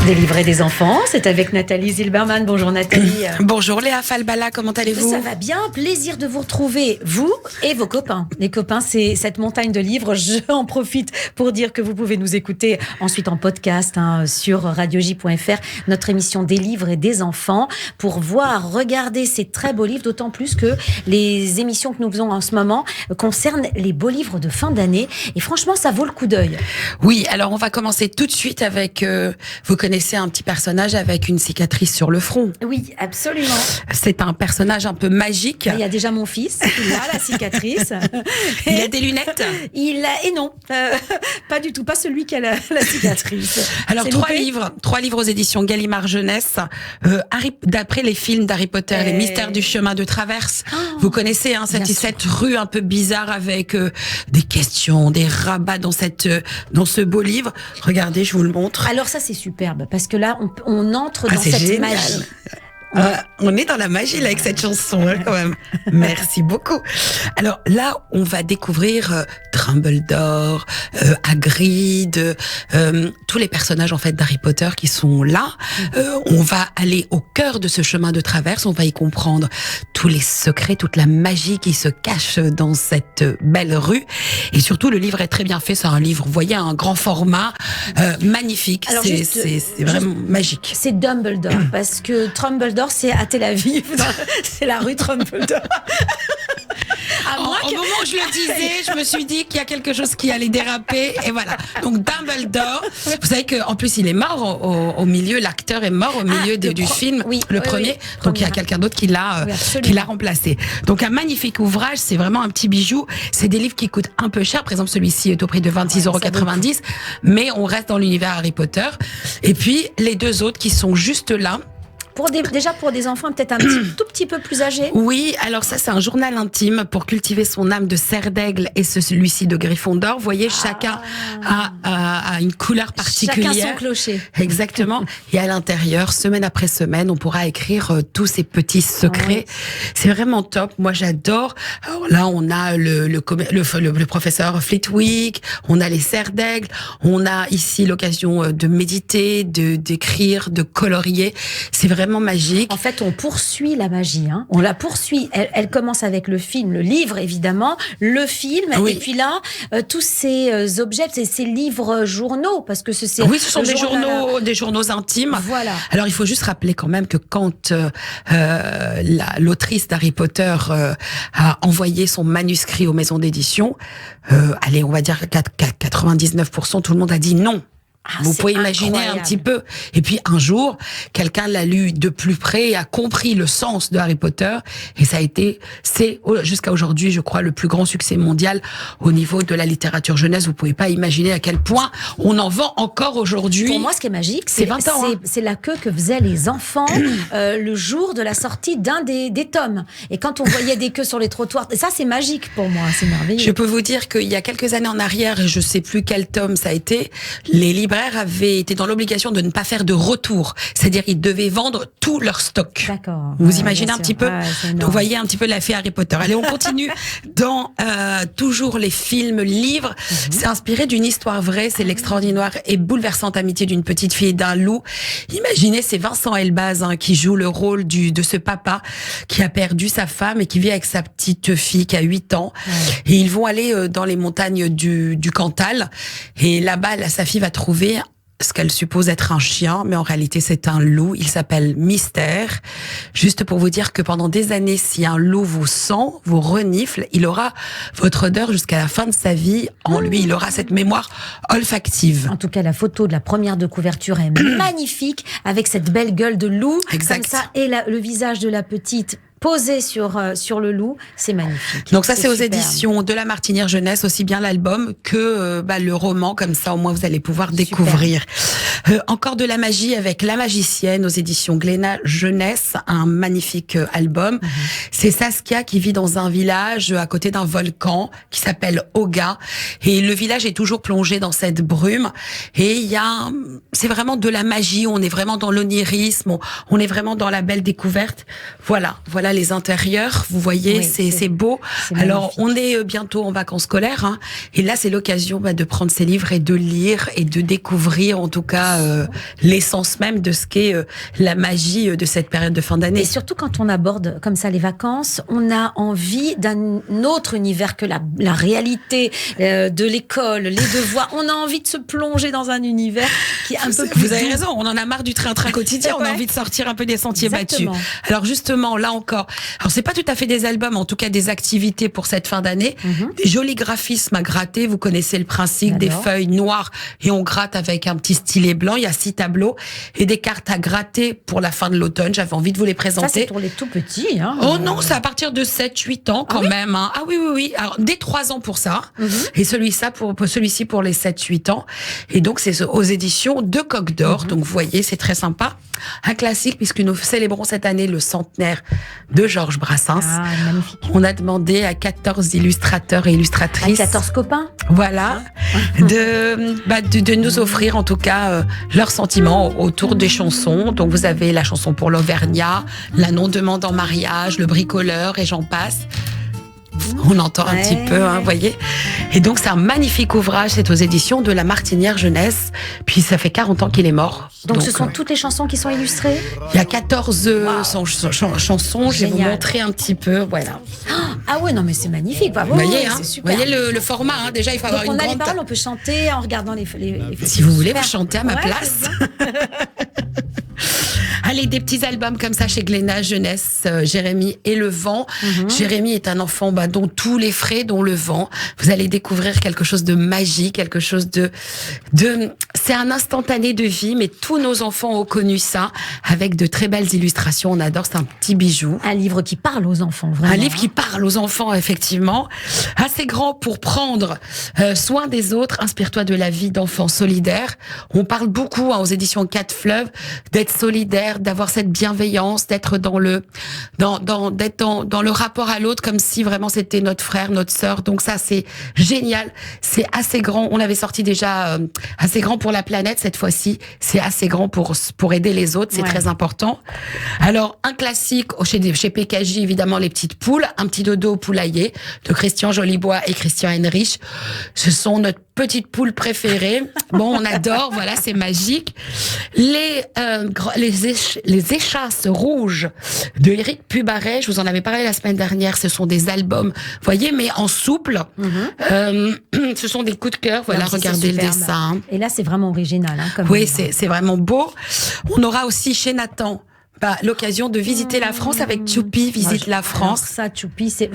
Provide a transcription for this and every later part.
Des livres et des enfants, c'est avec Nathalie Zilberman. Bonjour Nathalie. Bonjour Léa Falbala, comment allez-vous? Ça va bien, plaisir de vous retrouver, vous et vos copains. Les copains, c'est cette montagne de livres. J'en profite pour dire que vous pouvez nous écouter ensuite en podcast sur radioj.fr, notre émission des livres et des enfants, pour voir, regarder ces très beaux livres, d'autant plus que les émissions que nous faisons en ce moment concernent les beaux livres de fin d'année. Et franchement, ça vaut le coup d'œil. Oui, alors on va commencer tout de suite avec... vous connaissez un petit personnage avec une cicatrice sur le front. Oui, absolument. C'est un personnage un peu magique. Il y a déjà mon fils, il a la cicatrice. Il a des lunettes. Et non, pas du tout, pas celui qui a la cicatrice. Alors trois livres aux éditions Gallimard Jeunesse, d'après les films d'Harry Potter, Les Mystères du chemin de traverse. Vous connaissez cette rue un peu bizarre avec des questions, des rabats dans ce beau livre. Regardez, je vous le montre. Alors ça c'est superbe parce que là on entre dans cette génial. magie. On est dans la magie là avec cette chanson quand même. Merci beaucoup. Alors là, on va découvrir Dumbledore, Hagrid, tous les personnages en fait d'Harry Potter qui sont là. On va aller au cœur de ce chemin de traverse. On va y comprendre tous les secrets, toute la magie qui se cache dans cette belle rue. Et surtout, le livre est très bien fait. C'est un livre, vous voyez, un grand format, magnifique. Alors, c'est vraiment magique. C'est Dumbledore parce que Dumbledore c'est à Tel Aviv, c'est la rue Dumbledore. Au moment où je le disais, je me suis dit qu'il y a quelque chose qui allait déraper, et voilà. Donc Dumbledore, vous savez qu'en plus il est mort au milieu, l'acteur est mort au milieu du film, le premier. Donc il y a quelqu'un d'autre qui l'a remplacé. Donc un magnifique ouvrage, c'est vraiment un petit bijou. C'est des livres qui coûtent un peu cher. Par exemple, celui-ci est au prix de 26,90 €, mais on reste dans l'univers Harry Potter. Et puis les deux autres qui sont juste là. Déjà pour des enfants peut-être tout petit peu plus âgés. Oui, alors ça c'est un journal intime pour cultiver son âme de cerf d'aigle et celui-ci de Gryffondor. Vous voyez, chacun a une couleur particulière. Chacun son clocher. Exactement. Et à l'intérieur, semaine après semaine, on pourra écrire tous ces petits secrets. C'est vraiment top. Moi j'adore. Alors là, on a le professeur Flitwick, on a les cerfs d'aigle, on a ici l'occasion de méditer, d'écrire, de colorier. C'est vraiment magique. En fait, on poursuit la magie. On la poursuit. Elle commence avec le film, le livre évidemment, le film, et puis là, tous ces objets, ces livres journaux, parce que ce sont des journaux intimes. Voilà. Alors, il faut juste rappeler quand même que quand l'autrice d'Harry Potter a envoyé son manuscrit aux maisons d'édition, allez, on va dire 99%, tout le monde a dit non. Vous pouvez imaginer un petit peu. Et puis un jour, quelqu'un l'a lu de plus près et a compris le sens de Harry Potter. Et c'est jusqu'à aujourd'hui, je crois, le plus grand succès mondial au niveau de la littérature jeunesse. Vous pouvez pas imaginer à quel point on en vend encore aujourd'hui. Pour moi, ce qui est magique, c'est 20 ans. C'est la queue que faisaient les enfants le jour de la sortie d'un des tomes. Et quand on voyait des queues sur les trottoirs, ça c'est magique pour moi, c'est merveilleux. Je peux vous dire qu'il y a quelques années en arrière, et je sais plus quel tome ça a été, les libraires avaient été dans l'obligation de ne pas faire de retour. C'est-à-dire ils devaient vendre tout leur stock. D'accord. Vous imaginez un petit peu? Donc vous voyez un petit peu l'affaire Harry Potter. Allez, on continue dans toujours les films, livres. C'est inspiré d'une histoire vraie. C'est l'extraordinaire et bouleversante amitié d'une petite fille et d'un loup. Imaginez, c'est Vincent Elbaz qui joue le rôle de ce papa qui a perdu sa femme et qui vit avec sa petite fille qui a 8 ans. Et ils vont aller dans les montagnes du Cantal. Et là-bas, sa fille va trouver ce qu'elle suppose être un chien, mais en réalité c'est un loup. Il s'appelle Mystère. Juste pour vous dire que pendant des années, si un loup vous sent, vous renifle, il aura votre odeur jusqu'à la fin de sa vie. En lui, il aura cette mémoire olfactive. En tout cas, la photo de la première de couverture est magnifique, avec cette belle gueule de loup, exact. Comme ça, et le visage de la petite posé sur le loup, c'est magnifique. Donc ça, c'est aux éditions de La Martinière Jeunesse, aussi bien l'album que le roman, comme ça au moins vous allez pouvoir découvrir. Encore de la magie avec La Magicienne aux éditions Glénat Jeunesse, un magnifique album. C'est Saskia qui vit dans un village à côté d'un volcan qui s'appelle Oga, et le village est toujours plongé dans cette brume, et c'est vraiment de la magie, on est vraiment dans l'onirisme, on est vraiment dans la belle découverte. Voilà les intérieurs, vous voyez, oui, c'est beau. Alors, on est bientôt en vacances scolaires, et là, c'est l'occasion de prendre ces livres et de lire et de découvrir, en tout cas, voit l'essence même de ce qu'est la magie de cette période de fin d'année. Et surtout quand on aborde comme ça les vacances, on a envie d'un autre univers que la réalité de l'école, les devoirs. On a envie de se plonger dans un univers qui est un peu plus... Vous avez raison, on en a marre du train-train quotidien, on a envie de sortir un peu des sentiers battus. Alors justement, là encore, alors c'est pas tout à fait des albums, en tout cas des activités pour cette fin d'année, des jolis graphismes à gratter, vous connaissez le principe, des feuilles noires et on gratte avec un petit stylet blanc, il y a 6 tableaux et des cartes à gratter pour la fin de l'automne, j'avais envie de vous les présenter. Ça c'est pour les tout petits. Hein, oh non, c'est à partir de 7-8 ans quand même. Hein. Ah oui. Alors dès 3 ans pour ça et celui-ci pour les 7-8 ans. Et donc c'est aux éditions de Coq d'Or, donc vous voyez, c'est très sympa. Un classique puisque nous célébrons cette année le centenaire de Georges Brassens. Ah, magnifique. On a demandé à 14 illustrateurs et illustratrices. À 14 copains. Voilà. De nous offrir en tout cas leurs sentiments autour des chansons. Donc vous avez la chanson pour l'Auvergnat, la non-demande en mariage, le bricoleur et j'en passe. On entend un petit peu, vous voyez. Et donc, c'est un magnifique ouvrage. C'est aux éditions de La Martinière Jeunesse. Puis, ça fait 40 ans qu'il est mort. Donc ce sont toutes les chansons qui sont illustrées? Il y a 14 chansons. Je vais vous montrer un petit peu. Voilà. Ah ouais, non, mais c'est magnifique. Bravo, vous voyez, c'est super. Vous voyez le format. Hein. Déjà, il faut avoir une grande... on a les paroles, on peut chanter en regardant les si vous voulez, vous chantez à ma place. Allez, des petits albums comme ça chez Glénat Jeunesse, Jérémy et le vent. Jérémy est un enfant dont tous les frais, dont le vent. Vous allez découvrir quelque chose de magique, quelque chose de c'est un instantané de vie, mais tous nos enfants ont connu ça, avec de très belles illustrations. On adore, c'est un petit bijou. Un livre qui parle aux enfants, vraiment. Un livre qui parle aux enfants, effectivement. Assez grand pour prendre soin des autres. Inspire-toi de la vie d'enfants solidaires. On parle beaucoup aux éditions 4 Fleuves d'être solidaire, d'avoir cette bienveillance, d'être dans le rapport à l'autre comme si vraiment c'était notre frère, notre sœur. Donc ça, c'est génial. C'est assez grand. On l'avait sorti déjà assez grand pour la planète. Cette fois-ci, c'est assez grand pour aider les autres. C'est très important. Alors, un classique chez PKJ, évidemment, Les Petites Poules. Un petit dodo au poulailler de Christian Jolibois et Christian Henrich. Ce sont notre petite poule préférée. Bon, on adore. Voilà, c'est magique. Les échasses rouges de Éric Pubaret, je vous en avais parlé la semaine dernière, ce sont des albums, vous voyez, mais en souple. Ce sont des coups de cœur, voilà, regardez le dessin. Et là, c'est vraiment original. Hein, oui, c'est vraiment beau. On aura aussi chez Nathan l'occasion de visiter la France avec Choupi visite la France. Ça, Choupi, c'est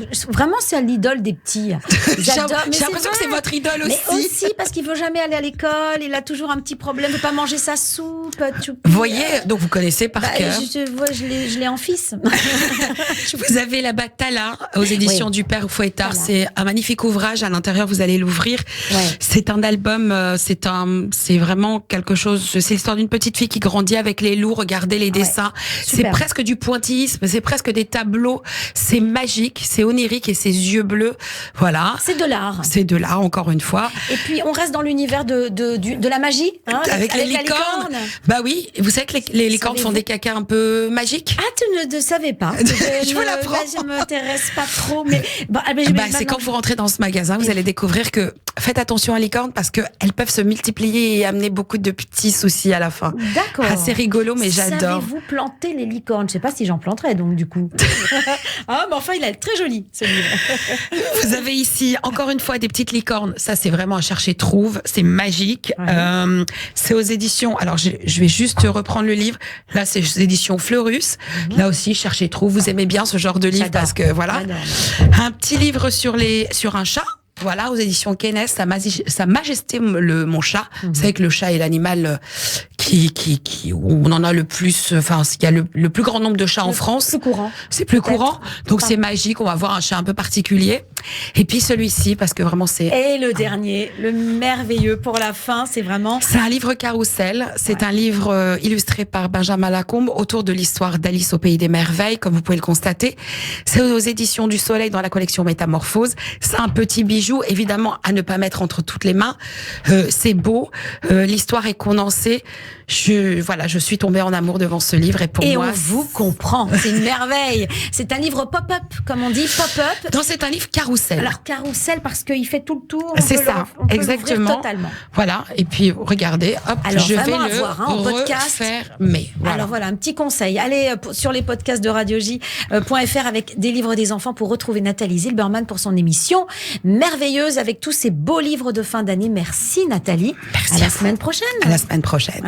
l'idole des petits. J'ai l'impression que c'est votre idole aussi. Mais aussi parce qu'il veut jamais aller à l'école, il a toujours un petit problème, il veut pas manger sa soupe. Choupi. Vous voyez, donc vous connaissez par cœur. Je l'ai en fils. Vous avez la Batala aux éditions du Père Fouettard. Voilà. C'est un magnifique ouvrage. À l'intérieur, vous allez l'ouvrir. Ouais. C'est un album. C'est vraiment quelque chose. C'est l'histoire d'une petite fille qui grandit avec les loups. Regardez les dessins. C'est presque du pointillisme, c'est presque des tableaux, c'est magique, c'est onirique et ses yeux bleus, voilà. C'est de l'art. C'est de l'art, encore une fois. Et puis, on reste dans l'univers de la magie, hein, avec les licornes. Bah oui, vous savez que les licornes font des cacas un peu magiques. Ah, tu ne savais pas. Je vous l'apprends. Je ne m'intéresse pas trop, mais... c'est quand vous rentrez dans ce magasin, vous allez découvrir que faites attention aux licornes parce qu'elles peuvent se multiplier et amener beaucoup de petits soucis à la fin. D'accord. Assez rigolo, mais j'adore. Savez-vous planter les licornes? Je sais pas si j'en planterais, donc, du coup. Ah, mais enfin, il a l'air très joli, ce livre. Vous avez ici, encore une fois, des petites licornes. Ça, c'est vraiment à chercher trouve. C'est magique. Ouais. C'est aux éditions... Alors, je vais juste reprendre le livre. Là, c'est aux éditions Fleurus. Là aussi, chercher trouve. Vous aimez bien ce genre de livre parce que, voilà. Un petit livre sur un chat. Voilà, aux éditions Kenes, Sa Majesté mon chat. Vous savez que le chat est l'animal où on en a le plus, enfin, il y a le plus grand nombre de chats en France. C'est plus courant. C'est plus courant. Donc c'est magique, on va voir un chat un peu particulier. Et puis celui-ci, parce que vraiment c'est... Et le dernier, le merveilleux pour la fin, c'est vraiment... C'est un livre carrousel. C'est un livre illustré par Benjamin Lacombe autour de l'histoire d'Alice au Pays des Merveilles, comme vous pouvez le constater. C'est aux éditions du Soleil dans la collection Métamorphose. C'est un petit bijou, évidemment, à ne pas mettre entre toutes les mains. C'est beau. L'histoire est condensée. Je suis tombée en amour devant ce livre et pour moi... on vous comprend. C'est une merveille. C'est un livre pop-up, comme on dit, pop-up. Non, c'est un livre carrousel. Carrousel. Alors, Carrousel, parce qu'il fait tout le tour. C'est ça, exactement. Totalement. Voilà, et puis regardez, hop, alors, je vais le voir, en podcast. Mais voilà. Alors voilà, un petit conseil. Allez sur les podcasts de radioj.fr avec des livres des enfants pour retrouver Nathalie Zilberman pour son émission merveilleuse avec tous ces beaux livres de fin d'année. Merci Nathalie. Merci. À la semaine prochaine. À la semaine prochaine.